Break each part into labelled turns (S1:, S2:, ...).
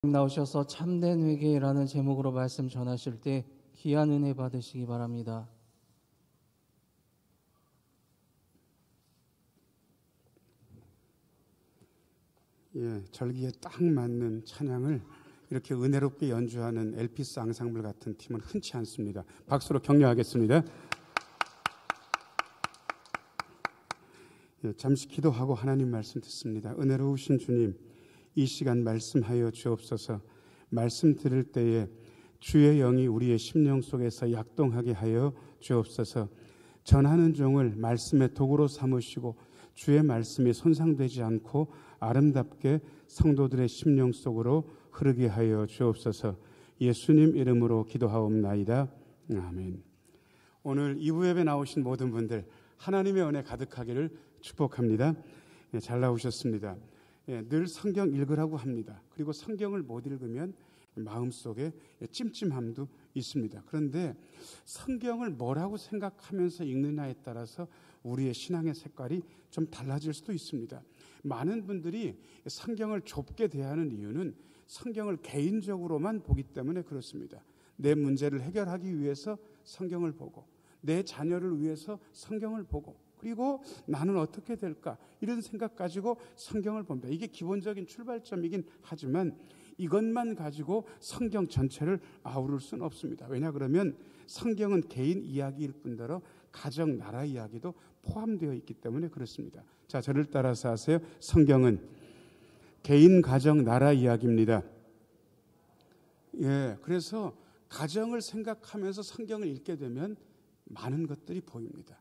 S1: 나오셔서 참된 회개라는 제목으로 말씀 전하실 때 귀한 은혜 받으시기 바랍니다.
S2: 절기에 딱 맞는 찬양을 이렇게 은혜롭게 연주하는 엘피스 앙상블 같은 팀은 흔치 않습니다. 박수로 격려하겠습니다. 잠시 기도하고 하나님 말씀 듣습니다. 은혜로우신 주님, 이 시간 말씀하여 주옵소서. 말씀 들을 때에 주의 영이 우리의 심령 속에서 약동하게 하여 주옵소서. 전하는 종을 말씀의 도구로 삼으시고 주의 말씀이 손상되지 않고 아름답게 성도들의 심령 속으로 흐르게 하여 주옵소서. 예수님 이름으로 기도하옵나이다. 아멘. 오늘 2부 예배 나오신 모든 분들 하나님의 은혜 가득하기를 축복합니다. 잘 나오셨습니다. 늘 성경 읽으라고 합니다. 그리고 성경을 못 읽으면 마음속에 찜찜함도 있습니다. 그런데 성경을 뭐라고 생각하면서 읽느냐에 따라서 우리의 신앙의 색깔이 좀 달라질 수도 있습니다. 많은 분들이 성경을 좁게 대하는 이유는 성경을 개인적으로만 보기 때문에 그렇습니다. 내 문제를 해결하기 위해서 성경을 보고, 내 자녀를 위해서 성경을 보고, 그리고 나는 어떻게 될까 이런 생각 가지고 성경을 봅니다. 이게 기본적인 출발점이긴 하지만 이것만 가지고 성경 전체를 아우를 수는 없습니다. 왜냐 그러면 성경은 개인 이야기일 뿐더러 가정, 나라 이야기도 포함되어 있기 때문에 그렇습니다. 자, 저를 따라서 하세요. 성경은 개인, 가정, 나라 이야기입니다. 그래서 가정을 생각하면서 성경을 읽게 되면 많은 것들이 보입니다.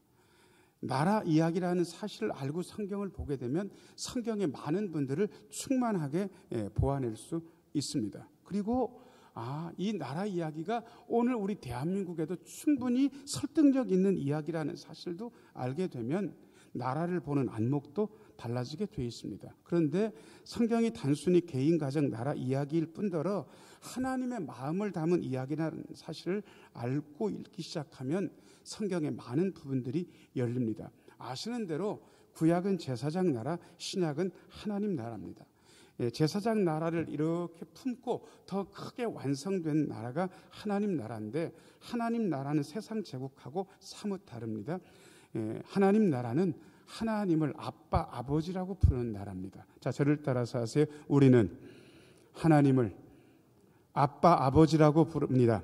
S2: 나라 이야기라는 사실을 알고 성경을 보게 되면 성경의 많은 분들을 충만하게 보아낼 수 있습니다. 그리고 이 나라 이야기가 오늘 우리 대한민국에도 충분히 설득력 있는 이야기라는 사실도 알게 되면 나라를 보는 안목도 달라지게 되어 있습니다. 그런데 성경이 단순히 개인, 가정, 나라 이야기일 뿐더러 하나님의 마음을 담은 이야기라는 사실을 알고 읽기 시작하면 성경의 많은 부분들이 열립니다. 아시는 대로 구약은 제사장 나라, 신약은 하나님 나라입니다. 제사장 나라를 이렇게 품고 더 크게 완성된 나라가 하나님 나라인데, 하나님 나라는 세상 제국하고 사뭇 다릅니다. 하나님 나라는 하나님을 아빠, 아버지라고 부르는 나라입니다. 자, 저를 따라서 하세요. 우리는 하나님을 아빠, 아버지라고 부릅니다.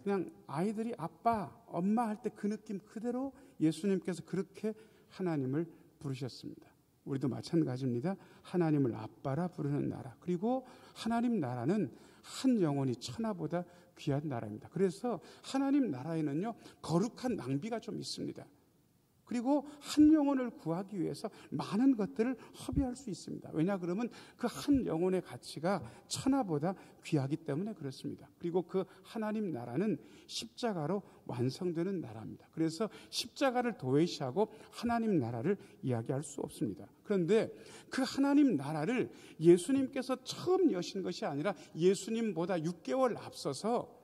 S2: 그냥 아이들이 아빠, 엄마 할 때 그 느낌 그대로 예수님께서 그렇게 하나님을 부르셨습니다. 우리도 마찬가지입니다. 하나님을 아빠라 부르는 나라. 그리고 하나님 나라는 한 영혼이 천하보다 귀한 나라입니다. 그래서 하나님 나라에는요, 거룩한 낭비가 좀 있습니다. 그리고 한 영혼을 구하기 위해서 많은 것들을 허비할 수 있습니다. 왜냐 그러면 그 한 영혼의 가치가 천하보다 귀하기 때문에 그렇습니다. 그리고 그 하나님 나라는 십자가로 완성되는 나라입니다. 그래서 십자가를 도외시하고 하나님 나라를 이야기할 수 없습니다. 그런데 그 하나님 나라를 예수님께서 처음 여신 것이 아니라 예수님보다 6개월 앞서서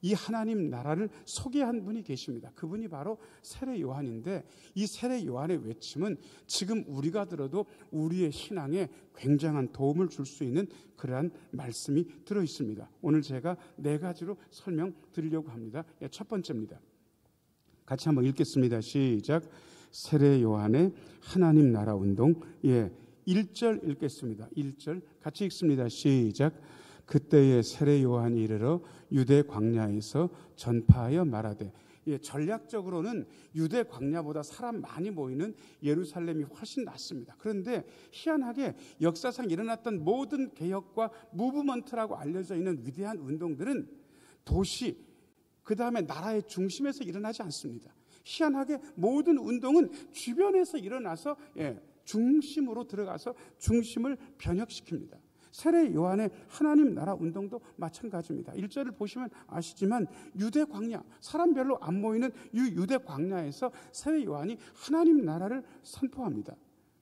S2: 이 하나님 나라를 소개한 분이 계십니다. 그분이 바로 세례 요한인데, 이 세례 요한의 외침은 지금 우리가 들어도 우리의 신앙에 굉장한 도움을 줄 수 있는 그러한 말씀이 들어있습니다. 오늘 제가 4가지로 설명드리려고 합니다. 첫 번째입니다. 같이 한번 읽겠습니다. 시작. 세례 요한의 하나님 나라 운동. 1절 읽겠습니다. 1절 같이 읽습니다. 시작. 그때에 세례 요한이 이르러 유대 광야에서 전파하여 말하되. 전략적으로는 유대 광야보다 사람 많이 모이는 예루살렘이 훨씬 낫습니다. 그런데 희한하게 역사상 일어났던 모든 개혁과 무브먼트라고 알려져 있는 위대한 운동들은 도시, 그 다음에 나라의 중심에서 일어나지 않습니다. 희한하게 모든 운동은 주변에서 일어나서 중심으로 들어가서 중심을 변혁시킵니다. 세례 요한의 하나님 나라 운동도 마찬가지입니다. 1절을 보시면 아시지만 유대 광야, 사람 별로 안 모이는 이 유대 광야에서 세례 요한이 하나님 나라를 선포합니다.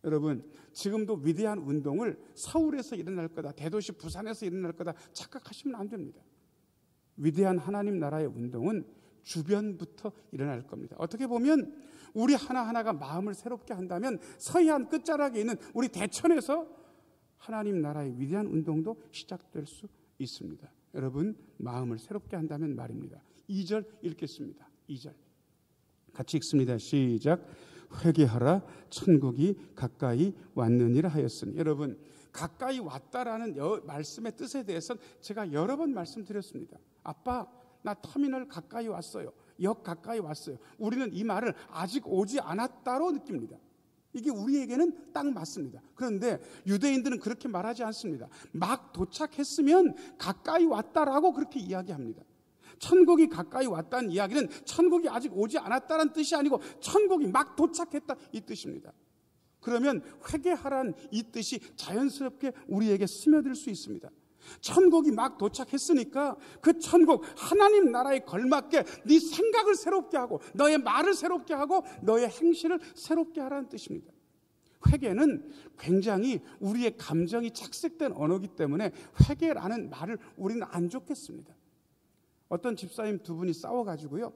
S2: 여러분, 지금도 위대한 운동을 서울에서 일어날 거다, 대도시 부산에서 일어날 거다 착각하시면 안 됩니다. 위대한 하나님 나라의 운동은 주변부터 일어날 겁니다. 어떻게 보면 우리 하나하나가 마음을 새롭게 한다면 서해안 끝자락에 있는 우리 대천에서 하나님 나라의 위대한 운동도 시작될 수 있습니다. 여러분, 마음을 새롭게 한다면 말입니다. 2절 읽겠습니다. 2절 같이 읽습니다. 시작. 회개하라, 천국이 가까이 왔느니라 하였으니. 여러분, 가까이 왔다라는 말씀의 뜻에 대해서는 제가 여러 번 말씀드렸습니다. 아빠, 나 터미널 가까이 왔어요. 역 가까이 왔어요. 우리는 이 말을 아직 오지 않았다로 느낍니다. 이게 우리에게는 딱 맞습니다. 그런데 유대인들은 그렇게 말하지 않습니다. 막 도착했으면 가까이 왔다라고 그렇게 이야기합니다. 천국이 가까이 왔다는 이야기는 천국이 아직 오지 않았다는 뜻이 아니고 천국이 막 도착했다 이 뜻입니다. 그러면 회개하라는 이 뜻이 자연스럽게 우리에게 스며들 수 있습니다. 천국이 막 도착했으니까 그 천국 하나님 나라에 걸맞게 네 생각을 새롭게 하고 너의 말을 새롭게 하고 너의 행실을 새롭게 하라는 뜻입니다. 회개는 굉장히 우리의 감정이 착색된 언어이기 때문에 회개라는 말을 우리는 안 좋겠습니다. 어떤 집사님 두 분이 싸워가지고요,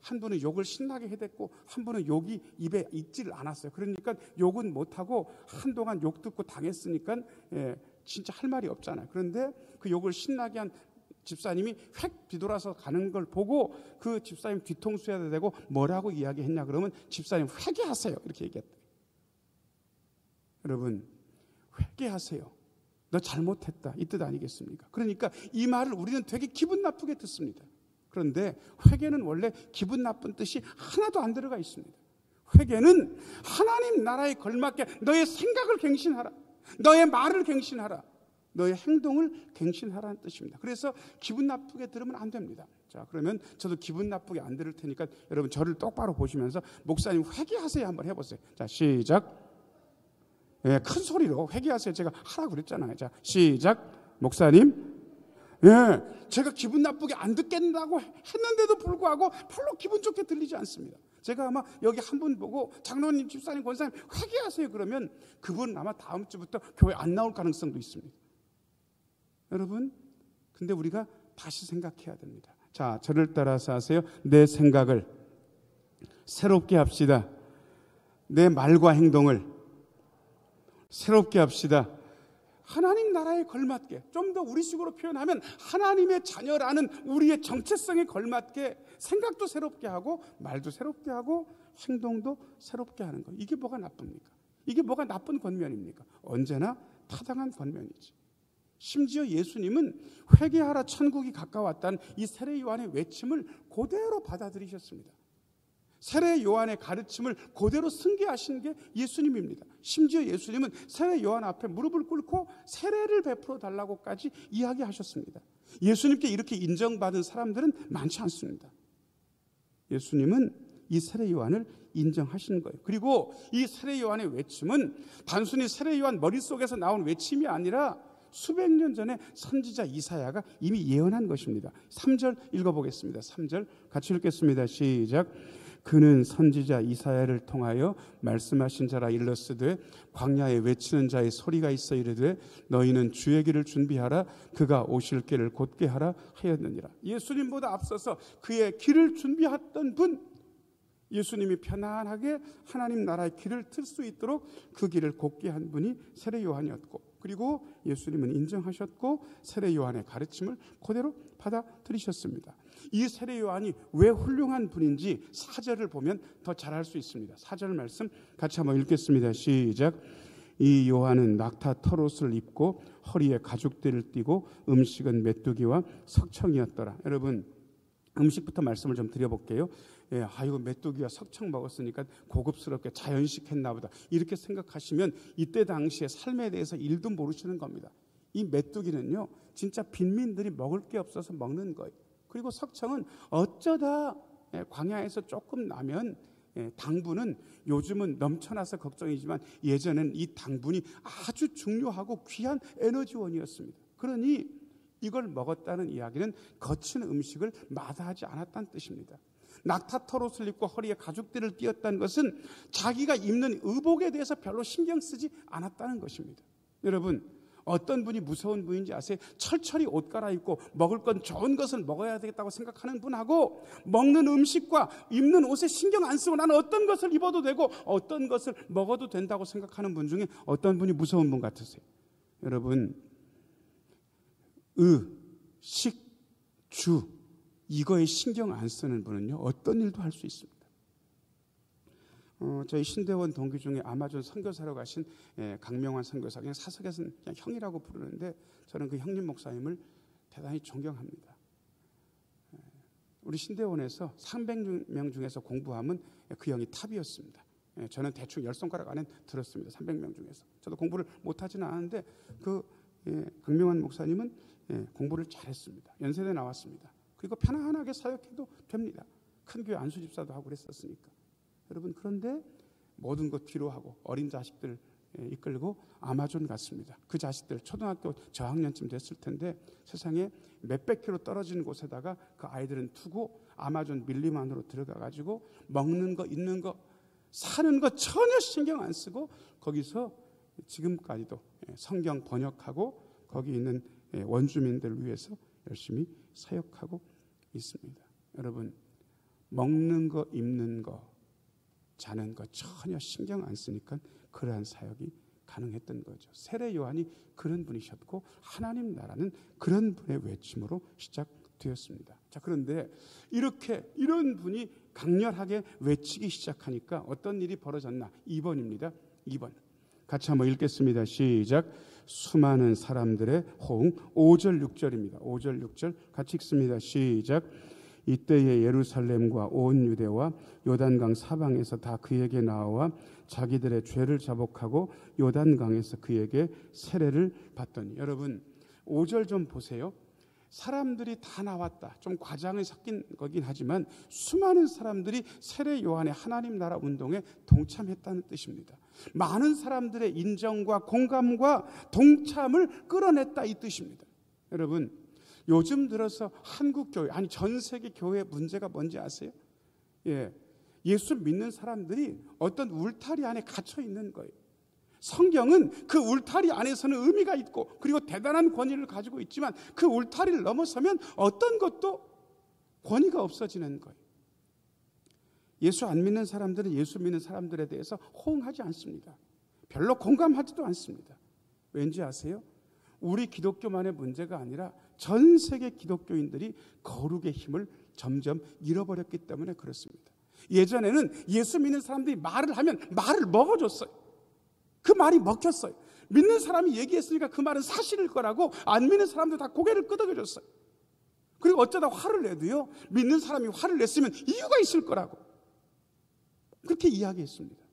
S2: 한 분은 욕을 신나게 해댔고 한 분은 욕이 입에 있지를 않았어요. 그러니까 욕은 못하고 한동안 욕 듣고 당했으니까 진짜 할 말이 없잖아요. 그런데 그 욕을 신나게 한 집사님이 획 뒤돌아서 가는 걸 보고 그 집사님 뒤통수에다 대고 뭐라고 이야기했냐 그러면 집사님 회개하세요 이렇게 얘기했대요. 여러분, 회개하세요. 너 잘못했다 이 뜻 아니겠습니까? 그러니까 이 말을 우리는 되게 기분 나쁘게 듣습니다. 그런데 회개는 원래 기분 나쁜 뜻이 하나도 안 들어가 있습니다. 회개는 하나님 나라에 걸맞게 너의 생각을 갱신하라, 너의 말을 갱신하라, 너의 행동을 갱신하라는 뜻입니다. 그래서 기분 나쁘게 들으면 안 됩니다. 자, 그러면 저도 기분 나쁘게 안 들을 테니까 여러분 저를 똑바로 보시면서 목사님 회개하세요 한번 해보세요. 자, 시작. 큰 소리로 회개하세요. 제가 하라고 그랬잖아요. 자, 시작. 목사님, 제가 기분 나쁘게 안 듣겠다고 했는데도 불구하고 별로 기분 좋게 들리지 않습니다. 제가 아마 여기 한 분 보고 장로님, 집사님, 권사님 회개하세요 그러면 그분은 아마 다음 주부터 교회 안 나올 가능성도 있습니다. 여러분, 근데 우리가 다시 생각해야 됩니다. 자, 저를 따라서 하세요. 내 생각을 새롭게 합시다. 내 말과 행동을 새롭게 합시다. 하나님 나라에 걸맞게, 좀 더 우리식으로 표현하면 하나님의 자녀라는 우리의 정체성에 걸맞게 생각도 새롭게 하고 말도 새롭게 하고 행동도 새롭게 하는 것. 이게 뭐가 나쁩니까? 이게 뭐가 나쁜 권면입니까? 언제나 타당한 권면이지. 심지어 예수님은 회개하라 천국이 가까웠다는 이 세례 요한의 외침을 그대로 받아들이셨습니다. 세례 요한의 가르침을 그대로 승계하신 게 예수님입니다. 심지어 예수님은 세례 요한 앞에 무릎을 꿇고 세례를 베풀어 달라고까지 이야기하셨습니다. 예수님께 이렇게 인정받은 사람들은 많지 않습니다. 예수님은 이 세례 요한을 인정하신 거예요. 그리고 이 세례 요한의 외침은 단순히 세례 요한 머릿속에서 나온 외침이 아니라 수백 년 전에 선지자 이사야가 이미 예언한 것입니다. 3절 읽어보겠습니다. 3절 같이 읽겠습니다. 시작. 그는 선지자 이사야를 통하여 말씀하신 자라 일렀으되 광야에 외치는 자의 소리가 있어 이르되 너희는 주의 길을 준비하라 그가 오실 길을 곧게 하라 하였느니라. 예수님보다 앞서서 그의 길을 준비했던 분, 예수님이 편안하게 하나님 나라의 길을 틀 수 있도록 그 길을 곧게 한 분이 세례 요한이었고, 그리고 예수님은 인정하셨고 세례 요한의 가르침을 그대로 받아들이셨습니다. 이 세례 요한이 왜 훌륭한 분인지 4절을 보면 더 잘 알 수 있습니다. 4절 말씀 같이 한번 읽겠습니다. 시작. 이 요한은 낙타 털옷을 입고 허리에 가죽띠를 띠고 음식은 메뚜기와 석청이었더라. 여러분, 음식부터 말씀을 좀 드려볼게요. 아이고 메뚜기와 석청 먹었으니까 고급스럽게 자연식 했나 보다 이렇게 생각하시면 이때 당시의 삶에 대해서 일도 모르시는 겁니다. 이 메뚜기는요 진짜 빈민들이 먹을 게 없어서 먹는 거예요. 그리고 석청은 어쩌다 광야에서 조금 나면 당분은 요즘은 넘쳐나서 걱정이지만 예전에는 이 당분이 아주 중요하고 귀한 에너지원이었습니다. 그러니 이걸 먹었다는 이야기는 거친 음식을 마다하지 않았다는 뜻입니다. 낙타 털옷을 입고 허리에 가죽띠를 띄었다는 것은 자기가 입는 의복에 대해서 별로 신경 쓰지 않았다는 것입니다. 여러분, 어떤 분이 무서운 분인지 아세요? 철철이 옷 갈아입고 먹을 건 좋은 것을 먹어야 되겠다고 생각하는 분하고 먹는 음식과 입는 옷에 신경 안 쓰고 나는 어떤 것을 입어도 되고 어떤 것을 먹어도 된다고 생각하는 분 중에 어떤 분이 무서운 분 같으세요? 여러분, 식, 주 이거에 신경 안 쓰는 분은요 어떤 일도 할 수 있습니다. 저희 신대원 동기 중에 아마존 선교사로 가신 강명환 선교사, 그냥 사석에서는 그냥 형이라고 부르는데 저는 그 형님 목사님을 대단히 존경합니다. 우리 신대원에서 300명 중에서 공부하면 그 형이 탑이었습니다. 저는 대충 10손가락 안에 들었습니다. 300명 중에서. 저도 공부를 못하지는 않았는데 그 강명환 목사님은 공부를 잘했습니다. 연세대 나왔습니다. 그리고 편안하게 사역해도 됩니다. 큰 교회 안수집사도 하고 그랬었으니까. 여러분, 그런데 모든 것 뒤로하고 어린 자식들 이끌고 아마존 갔습니다. 그 자식들 초등학교 저학년쯤 됐을 텐데 세상에 몇백 킬로 떨어지는 곳에다가 그 아이들은 두고 아마존 밀림 안으로 들어가가지고 먹는 거, 입는 거, 사는 거 전혀 신경 안 쓰고 거기서 지금까지도 성경 번역하고 거기 있는 원주민들을 위해서 열심히 사역하고 있습니다. 여러분, 먹는 거, 입는 거, 자는 거 전혀 신경 안 쓰니까 그러한 사역이 가능했던 거죠. 세례 요한이 그런 분이셨고 하나님 나라는 그런 분의 외침으로 시작되었습니다. 자, 그런데 이런 분이 강렬하게 외치기 시작하니까 어떤 일이 벌어졌나? 2번입니다. 2번. 같이 한번 읽겠습니다. 시작. 수많은 사람들의 호응. 5절 6절입니다. 5절 6절 같이 읽습니다. 시작. 이때에 예루살렘과 온 유대와 요단강 사방에서 다 그에게 나와 자기들의 죄를 자복하고 요단강에서 그에게 세례를 받더니. 여러분, 5절 좀 보세요. 사람들이 다 나왔다. 좀 과장이 섞인 거긴 하지만 수많은 사람들이 세례 요한의 하나님 나라 운동에 동참했다는 뜻입니다. 많은 사람들의 인정과 공감과 동참을 끌어냈다 이 뜻입니다. 여러분, 요즘 들어서 한국 교회, 아니 전 세계 교회 문제가 뭔지 아세요? 예수 믿는 사람들이 어떤 울타리 안에 갇혀 있는 거예요. 성경은 그 울타리 안에서는 의미가 있고 그리고 대단한 권위를 가지고 있지만 그 울타리를 넘어서면 어떤 것도 권위가 없어지는 거예요. 예수 안 믿는 사람들은 예수 믿는 사람들에 대해서 호응하지 않습니다. 별로 공감하지도 않습니다. 왠지 아세요? 우리 기독교만의 문제가 아니라 전 세계 기독교인들이 거룩의 힘을 점점 잃어버렸기 때문에 그렇습니다. 예전에는 예수 믿는 사람들이 말을 하면 말을 먹어줬어요. 그 말이 먹혔어요. 믿는 사람이 얘기했으니까 그 말은 사실일 거라고 안 믿는 사람도 다 고개를 끄덕여줬어요. 그리고 어쩌다 화를 내도요, 믿는 사람이 화를 냈으면 이유가 있을 거라고 그렇게 이야기했습니다.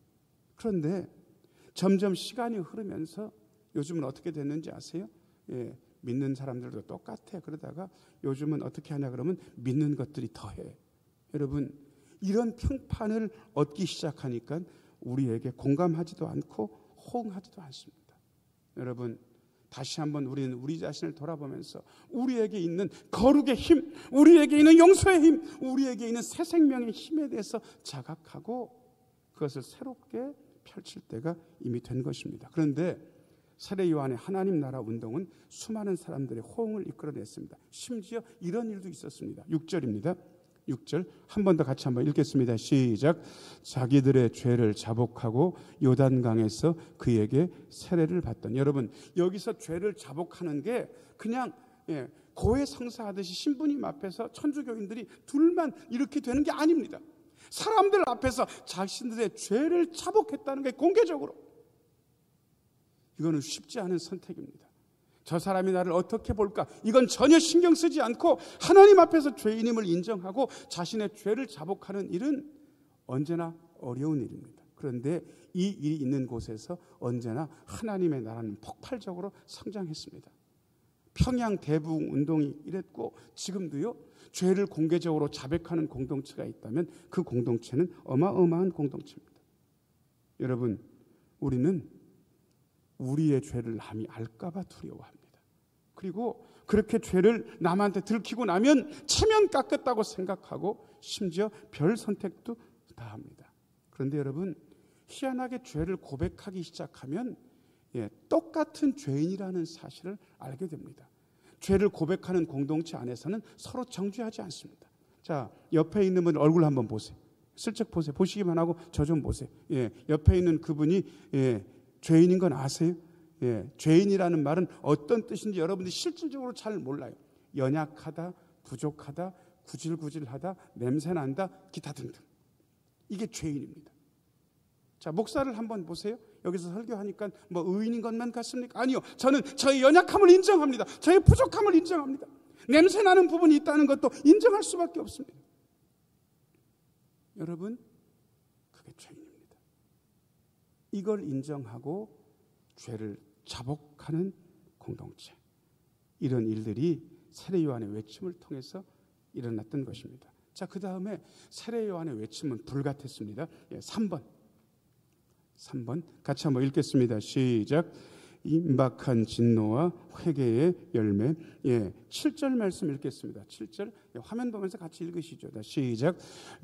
S2: 그런데 점점 시간이 흐르면서 요즘은 어떻게 됐는지 아세요? 믿는 사람들도 똑같아. 그러다가 요즘은 어떻게 하냐 그러면 믿는 것들이 더해. 여러분, 이런 평판을 얻기 시작하니까 우리에게 공감하지도 않고 호응하지도 않습니다. 여러분, 다시 한번 우리는 우리 자신을 돌아보면서 우리에게 있는 거룩의 힘, 우리에게 있는 용서의 힘, 우리에게 있는 새 생명의 힘에 대해서 자각하고 그것을 새롭게 펼칠 때가 이미 된 것입니다. 그런데 세례 요한의 하나님 나라 운동은 수많은 사람들의 호응을 이끌어냈습니다. 심지어 이런 일도 있었습니다. 6절입니다. 6절 한 번 더 같이 한번 읽겠습니다. 시작. 자기들의 죄를 자복하고 요단강에서 그에게 세례를 받더니. 여러분, 여기서 죄를 자복하는 게 그냥 고해성사하듯이 신부님 앞에서 천주교인들이 둘만 이렇게 되는 게 아닙니다. 사람들 앞에서 자신들의 죄를 자복했다는 게 공개적으로. 이거는 쉽지 않은 선택입니다. 저 사람이 나를 어떻게 볼까? 이건 전혀 신경 쓰지 않고 하나님 앞에서 죄인임을 인정하고 자신의 죄를 자복하는 일은 언제나 어려운 일입니다. 그런데 이 일이 있는 곳에서 언제나 하나님의 나라는 폭발적으로 성장했습니다. 평양 대부흥 운동이 이랬고 지금도요, 죄를 공개적으로 자백하는 공동체가 있다면 그 공동체는 어마어마한 공동체입니다. 여러분, 우리는 우리의 죄를 남이 알까봐 두려워합니다. 그리고 그렇게 죄를 남한테 들키고 나면 체면 깎였다고 생각하고 심지어 별 선택도 다 합니다. 그런데 여러분, 희한하게 죄를 고백하기 시작하면 똑같은 죄인이라는 사실을 알게 됩니다. 죄를 고백하는 공동체 안에서는 서로 정죄하지 않습니다. 자, 옆에 있는 분 얼굴 한번 보세요. 슬쩍 보세요. 보시기만 하고 저 좀 보세요. 옆에 있는 그분이 죄인인 건 아세요? 죄인이라는 말은 어떤 뜻인지 여러분들이 실질적으로 잘 몰라요. 연약하다, 부족하다, 구질구질하다, 냄새난다, 기타 등등. 이게 죄인입니다. 자, 목사를 한번 보세요. 여기서 설교하니까 뭐 의인인 것만 같습니까? 아니요. 저는 저의 연약함을 인정합니다. 저의 부족함을 인정합니다. 냄새나는 부분이 있다는 것도 인정할 수밖에 없습니다. 여러분, 그게 죄인입니다. 이걸 인정하고 죄를 자복하는 공동체, 이런 일들이 세례 요한의 외침을 통해서 일어났던 것입니다. 자, 그 다음에 세례 요한의 외침은 불같았습니다. 3번 같이 한번 읽겠습니다. 시작. 임박한 진노와 회개의 열매. 7절 말씀 읽겠습니다. 7절 화면 보면서 같이 읽으시죠. 시작.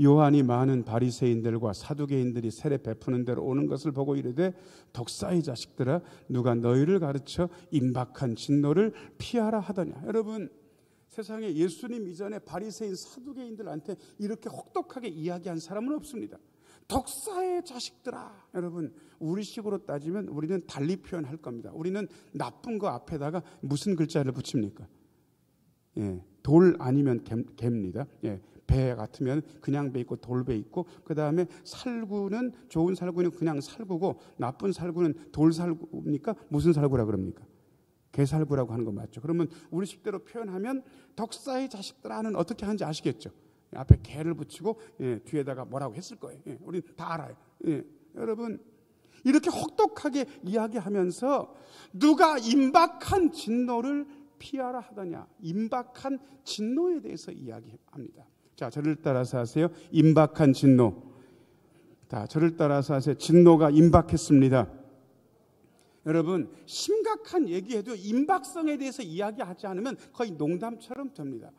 S2: 요한이 많은 바리새인들과 사두개인들이 세례 베푸는 대로 오는 것을 보고 이르되 독사의 자식들아, 누가 너희를 가르쳐 임박한 진노를 피하라 하더냐. 여러분, 세상에 예수님 이전에 바리새인 사두개인들한테 이렇게 혹독하게 이야기한 사람은 없습니다. 독사의 자식들아. 여러분, 우리식으로 따지면 우리는 달리 표현할 겁니다. 우리는 나쁜 거 앞에다가 무슨 글자를 붙입니까? 돌 아니면 개입니다. 배 같으면 그냥 배 있고 돌배 있고, 그 다음에 살구는, 좋은 살구는 그냥 살구고 나쁜 살구는 돌살구입니까? 무슨 살구라 그럽니까? 개살구라고 하는 거 맞죠? 그러면 우리식대로 표현하면 독사의 자식들아는 어떻게 하는지 아시겠죠? 앞에 개를 붙이고 뒤에다가 뭐라고 했을 거예요. 우리 다 알아요. 여러분, 이렇게 혹독하게 이야기하면서 누가 임박한 진노를 피하라 하더냐. 임박한 진노에 대해서 이야기합니다. 자, 저를 따라서 하세요. 임박한 진노. 자, 저를 따라서 하세요. 진노가 임박했습니다. 여러분, 심각한 얘기해도 임박성에 대해서 이야기하지 않으면 거의 농담처럼 됩니다.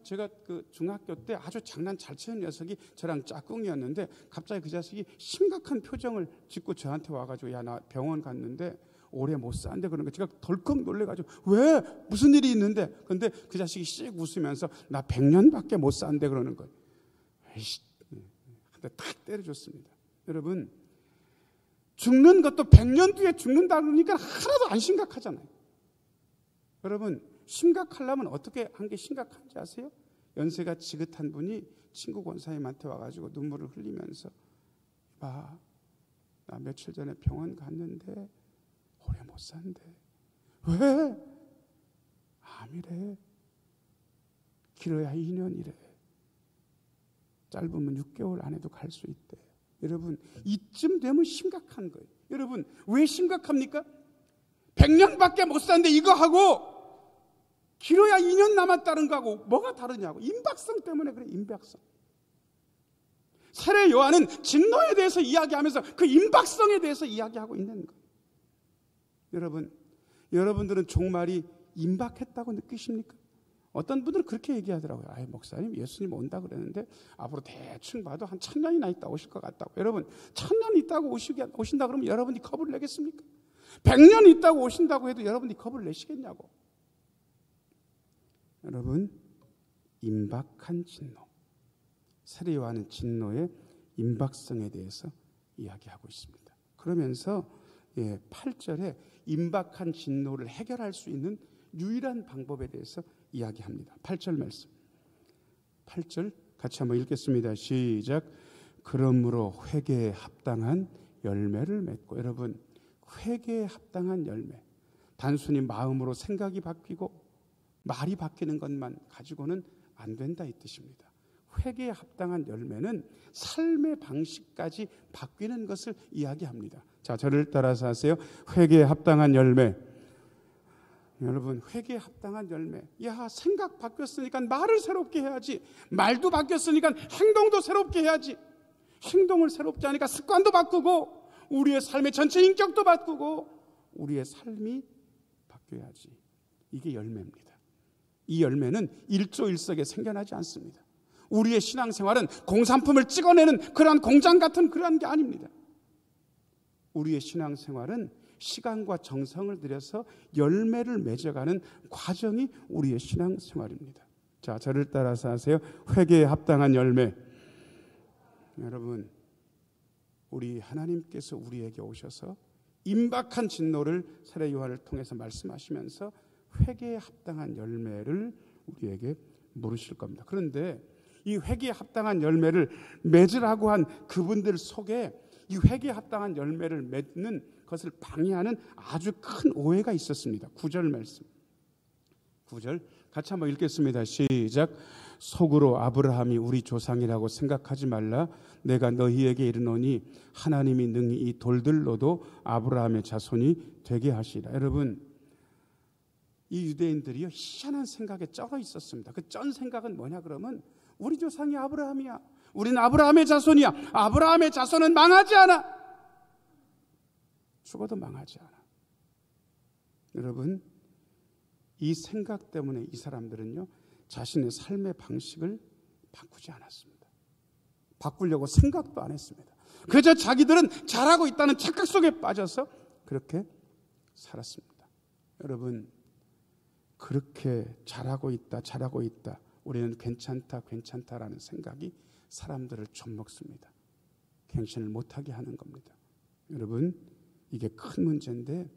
S2: 제가 그 중학교 때 아주 장난 잘 치는 녀석이 저랑 짝꿍이었는데 갑자기 그 자식이 심각한 표정을 짓고 저한테 와가지고, 야, 나 병원 갔는데 오래 못 산대 그러는 거 제가 덜컥 놀래가지고, 왜? 무슨 일이 있는데? 근데 그 자식이 씩 웃으면서 나 100년밖에 못 산대 그러는 거예요. 에이씨, 한 대 탁 때려줬습니다. 여러분, 죽는 것도 100년 뒤에 죽는다 그러니까 하나도 안 심각하잖아요. 여러분, 심각하려면 어떻게 한 게 심각한지 아세요? 연세가 지긋한 분이 친구 권사님한테 와가지고 눈물을 흘리면서, 봐, 나 며칠 전에 병원 갔는데 오래 못 산대. 왜? 암이래. 길어야 2년이래. 짧으면 6개월 안에도 갈 수 있대. 여러분, 이쯤 되면 심각한 거예요. 여러분, 왜 심각합니까? 100년밖에 못 사는데 이거 하고 길어야 2년 남았다는 거하고 뭐가 다르냐고. 임박성 때문에 그래. 임박성. 세례 요한은 진노에 대해서 이야기하면서 그 임박성에 대해서 이야기하고 있는 거예요. 여러분, 여러분들은 종말이 임박했다고 느끼십니까? 어떤 분들은 그렇게 얘기하더라고요. 아이, 목사님, 예수님 온다 그랬는데 앞으로 대충 봐도 한 1000년이나 있다 오실 것 같다고. 여러분, 1000년 있다고 오신다 그러면 여러분이 겁을 내겠습니까? 100년 있다고 오신다고 해도 여러분이 겁을 내시겠냐고. 여러분, 임박한 진노. 세례 요한은 진노의 임박성에 대해서 이야기하고 있습니다. 그러면서 8절에 임박한 진노를 해결할 수 있는 유일한 방법에 대해서 이야기합니다. 8절 말씀. 8절 같이 한번 읽겠습니다. 시작. 그러므로 회개에 합당한 열매를 맺고. 여러분, 회개에 합당한 열매. 단순히 마음으로 생각이 바뀌고 말이 바뀌는 것만 가지고는 안 된다 이 뜻입니다. 회개에 합당한 열매는 삶의 방식까지 바뀌는 것을 이야기합니다. 자, 저를 따라서 하세요. 회개에 합당한 열매. 여러분, 회개에 합당한 열매. 야, 생각 바뀌었으니까 말을 새롭게 해야지. 말도 바뀌었으니까 행동도 새롭게 해야지. 행동을 새롭게 하니까 습관도 바꾸고 우리의 삶의 전체 인격도 바꾸고 우리의 삶이 바뀌어야지. 이게 열매입니다. 이 열매는 일조일석에 생겨나지 않습니다. 우리의 신앙생활은 공산품을 찍어내는 그러한 공장 같은 그러한 게 아닙니다. 우리의 신앙생활은 시간과 정성을 들여서 열매를 맺어가는 과정이 우리의 신앙생활입니다. 자, 저를 따라서 하세요. 회개에 합당한 열매. 여러분, 우리 하나님께서 우리에게 오셔서 임박한 진노를 세례 요한을 통해서 말씀하시면서 회개에 합당한 열매를 우리에게 물으실 겁니다. 그런데 이 회개에 합당한 열매를 맺으라고 한 그분들 속에 이 회개에 합당한 열매를 맺는 것을 방해하는 아주 큰 오해가 있었습니다. 9절 말씀. 9절 같이 한번 읽겠습니다. 시작. 속으로 아브라함이 우리 조상이라고 생각하지 말라. 내가 너희에게 이르노니 하나님이 능히 이 돌들로도 아브라함의 자손이 되게 하시리라. 여러분, 이 유대인들이요 희한한 생각에 쩔어 있었습니다. 그 쩐 생각은 뭐냐 그러면 우리 조상이 아브라함이야. 우리는 아브라함의 자손이야. 아브라함의 자손은 망하지 않아. 죽어도 망하지 않아. 여러분, 이 생각 때문에 이 사람들은요 자신의 삶의 방식을 바꾸지 않았습니다. 바꾸려고 생각도 안 했습니다. 그저 자기들은 잘하고 있다는 착각 속에 빠져서 그렇게 살았습니다. 여러분, 그렇게 잘하고 있다 우리는 괜찮다라는 생각이 사람들을 좀먹습니다. 갱신을 못하게 하는 겁니다. 여러분, 이게 큰 문제인데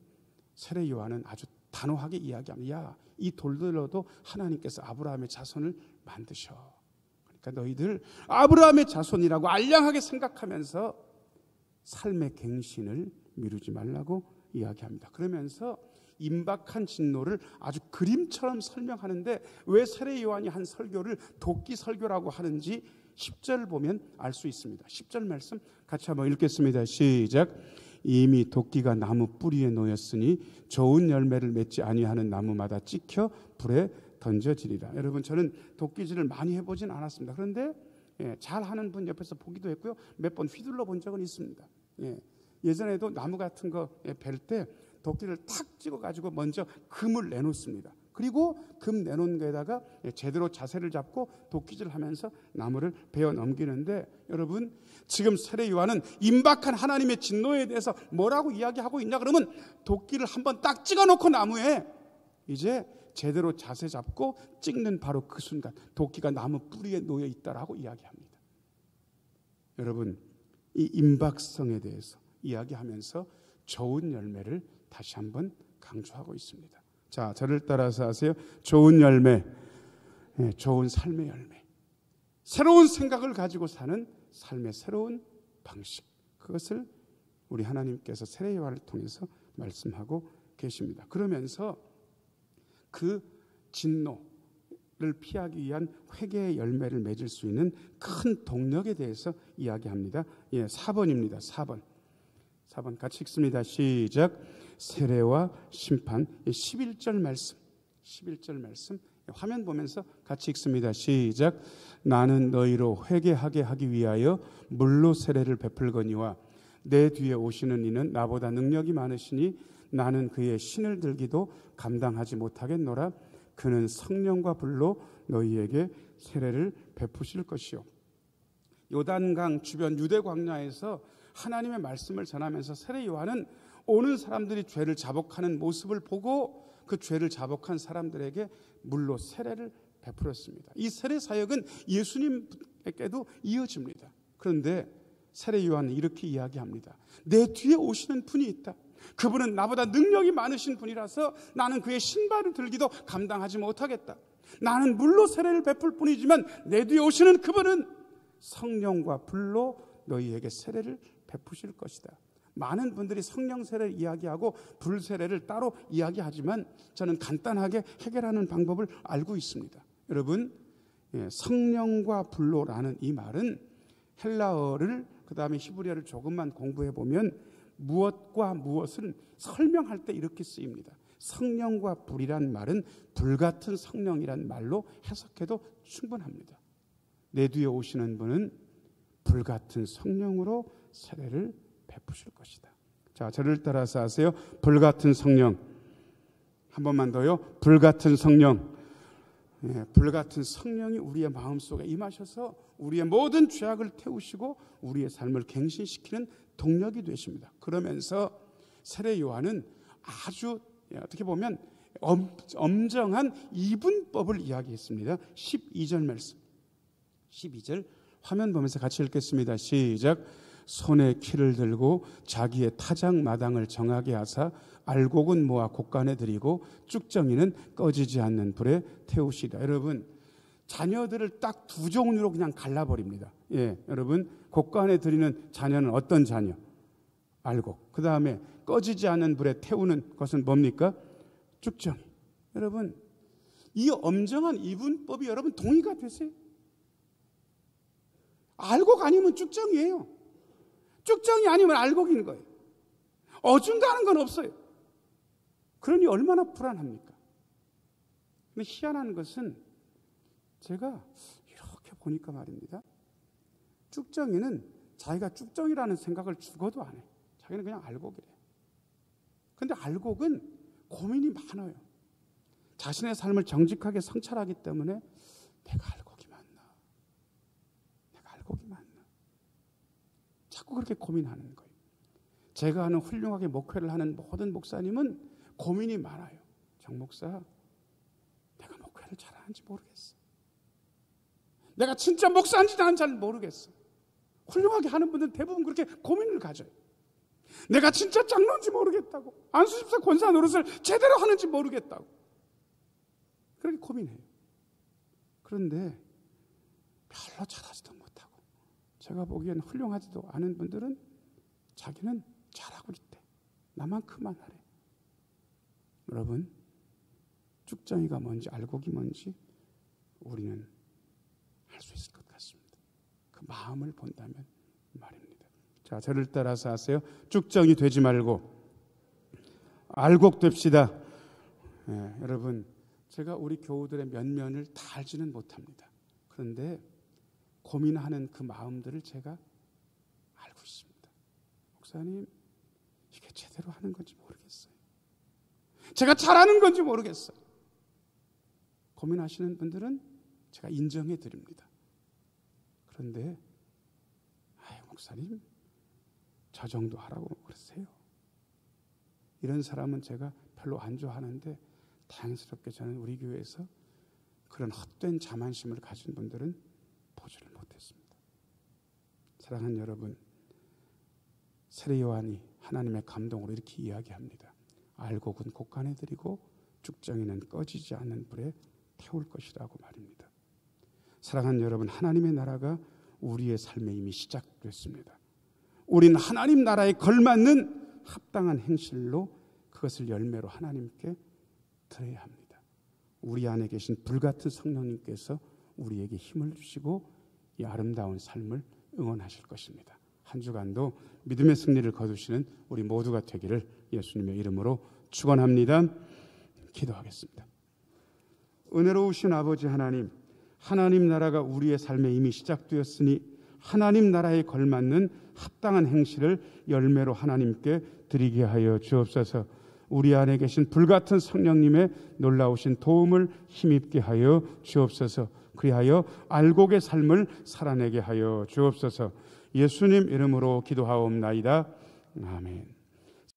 S2: 세례 요한은 아주 단호하게 이야기합니다. 야, 이 돌들로도 하나님께서 아브라함의 자손을 만드셔. 그러니까 너희들 아브라함의 자손이라고 알량하게 생각하면서 삶의 갱신을 미루지 말라고 이야기합니다. 그러면서 임박한 진노를 아주 그림처럼 설명하는데 왜 세례 요한이 한 설교를 도끼 설교라고 하는지 10절 보면 알 수 있습니다. 10절 말씀 같이 한번 읽겠습니다. 시작. 이미 도끼가 나무 뿌리에 놓였으니 좋은 열매를 맺지 아니하는 나무마다 찍혀 불에 던져지리라. 여러분, 저는 도끼질을 많이 해보진 않았습니다. 그런데 잘하는 분 옆에서 보기도 했고요. 몇 번 휘둘러 본 적은 있습니다. 예전에도 나무 같은 거 벨 때 도끼를 탁 찍어가지고 먼저 금을 내놓습니다. 그리고 금 내놓은 거에다가 제대로 자세를 잡고 도끼질을 하면서 나무를 베어 넘기는데 여러분, 지금 세례 요한은 임박한 하나님의 진노에 대해서 뭐라고 이야기하고 있냐 그러면 도끼를 한번 딱 찍어놓고 나무에 이제 제대로 자세 잡고 찍는 바로 그 순간 도끼가 나무 뿌리에 놓여 있다라고 이야기합니다. 여러분, 이 임박성에 대해서 이야기하면서 좋은 열매를 다시 한번 강조하고 있습니다. 자, 저를 따라서 하세요. 좋은 열매, 좋은 삶의 열매, 새로운 생각을 가지고 사는 삶의 새로운 방식, 그것을 우리 하나님께서 세례 요한을 통해서 말씀하고 계십니다. 그러면서 그 진노를 피하기 위한 회개의 열매를 맺을 수 있는 큰 동력에 대해서 이야기합니다. 4번입니다. 4번 같이 읽습니다. 시작. 세례와 심판. 11절 말씀 화면 보면서 같이 읽습니다. 시작. 나는 너희로 회개하게 하기 위하여 물로 세례를 베풀거니와 내 뒤에 오시는 이는 나보다 능력이 많으시니 나는 그의 신을 들기도 감당하지 못하겠노라. 그는 성령과 불로 너희에게 세례를 베푸실 것이요. 요단강 주변 유대 광야에서 하나님의 말씀을 전하면서 세례 요한은 오는 사람들이 죄를 자복하는 모습을 보고 그 죄를 자복한 사람들에게 물로 세례를 베풀었습니다. 이 세례 사역은 예수님에게도 이어집니다. 그런데 세례 요한은 이렇게 이야기합니다. 내 뒤에 오시는 분이 있다. 그분은 나보다 능력이 많으신 분이라서 나는 그의 신발을 들기도 감당하지 못하겠다. 나는 물로 세례를 베풀 뿐이지만 내 뒤에 오시는 그분은 성령과 불로 너희에게 세례를 베푸실 것이다. 많은 분들이 성령 세례를 이야기하고 불 세례를 따로 이야기하지만 저는 간단하게 해결하는 방법을 알고 있습니다. 여러분, 성령과 불로라는 이 말은 헬라어를 그 다음에 히브리어를 조금만 공부해 보면 무엇과 무엇을 설명할 때 이렇게 쓰입니다. 성령과 불이란 말은 불같은 성령이란 말로 해석해도 충분합니다. 내 뒤에 오시는 분은 불같은 성령으로 세례를 베푸실 것이다. 자, 저를 따라서 하세요. 불같은 성령. 한 번만 더요. 불같은 성령. 불같은 성령이 우리의 마음속에 임하셔서 우리의 모든 죄악을 태우시고 우리의 삶을 갱신시키는 동력이 되십니다. 그러면서 세례 요한은 아주 어떻게 보면 엄정한 이분법을 이야기했습니다. 12절 말씀. 12절 화면 보면서 같이 읽겠습니다. 시작. 손에 키를 들고 자기의 타작 마당을 정하게 하사 알곡은 모아 곡간에 들이고 쭉정이는 꺼지지 않는 불에 태우시다. 여러분, 자녀들을 딱 두 종류로 그냥 갈라버립니다. 예, 여러분, 곡간에 들이는 자녀는 어떤 자녀? 알곡. 그 다음에 꺼지지 않는 불에 태우는 것은 뭡니까? 쭉정이. 여러분, 이 엄정한 이분법이 여러분 동의가 되세요? 알곡 아니면 쭉정이에요. 쭉정이 아니면 알곡인 거예요. 어중간한 건 없어요. 그러니 얼마나 불안합니까? 근데 희한한 것은 제가 이렇게 보니까 말입니다. 쭉정이는 자기가 쭉정이라는 생각을 죽어도 안 해요. 자기는 그냥 알곡이래요. 근데 알곡은 고민이 많아요. 자신의 삶을 정직하게 성찰하기 때문에 내가 알곡이 맞나? 내가 알곡이 맞나? 자꾸 그렇게 고민하는 거예요. 제가 하는 훌륭하게 목회를 하는 모든 목사님은 고민이 많아요. 정 목사, 내가 목회를 잘하는지 모르겠어. 내가 진짜 목사인지 나는 잘 모르겠어. 훌륭하게 하는 분들은 대부분 그렇게 고민을 가져요. 내가 진짜 장로인지 모르겠다고. 안수집사 권사 노릇을 제대로 하는지 모르겠다고. 그렇게 고민해요. 그런데 별로 잘하지도 못하고 제가 보기엔 훌륭하지도 않은 분들은 자기는 잘하고 있대. 나만큼만 하래. 여러분, 쭉정이가 뭔지 알곡이 뭔지 우리는 할 수 있을 것 같습니다. 그 마음을 본다면 말입니다. 자, 저를 따라서 하세요. 쭉정이 되지 말고 알곡 됩시다. 예, 여러분, 제가 우리 교우들의 면면을 다 알지는 못합니다. 그런데 고민하는 그 마음들을 제가 알고 있습니다. 목사님, 이게 제대로 하는 건지 모르겠어요. 제가 잘하는 건지 모르겠어요. 고민하시는 분들은 제가 인정해 드립니다. 그런데 목사님, 저 정도 하라고 그러세요? 이런 사람은 제가 별로 안 좋아하는데 다행스럽게 저는 우리 교회에서 그런 헛된 자만심을 가진 분들은 보지를 못했습니다. 사랑하는 여러분, 세례 요한이 하나님의 감동으로 이렇게 이야기합니다. 알곡은 곡간에 들이고 쭉정이는 꺼지지 않는 불에 태울 것이라고 말입니다. 사랑하는 여러분, 하나님의 나라가 우리의 삶에 이미 시작됐습니다. 우리는 하나님 나라에 걸맞는 합당한 행실로 그것을 열매로 하나님께 드려야 합니다. 우리 안에 계신 불같은 성령님께서 우리에게 힘을 주시고 이 아름다운 삶을 응원하실 것입니다. 한 주간도 믿음의 승리를 거두시는 우리 모두가 되기를 예수님의 이름으로 축원합니다. 기도하겠습니다. 은혜로우신 아버지 하나님, 하나님 나라가 우리의 삶에 이미 시작되었으니 하나님 나라에 걸맞는 합당한 행실을 열매로 하나님께 드리게 하여 주옵소서. 우리 안에 계신 불같은 성령님의 놀라우신 도움을 힘입게 하여 주옵소서. 그리하여 알곡의 삶을 살아내게 하여 주옵소서. 예수님 이름으로 기도하옵나이다. 아멘.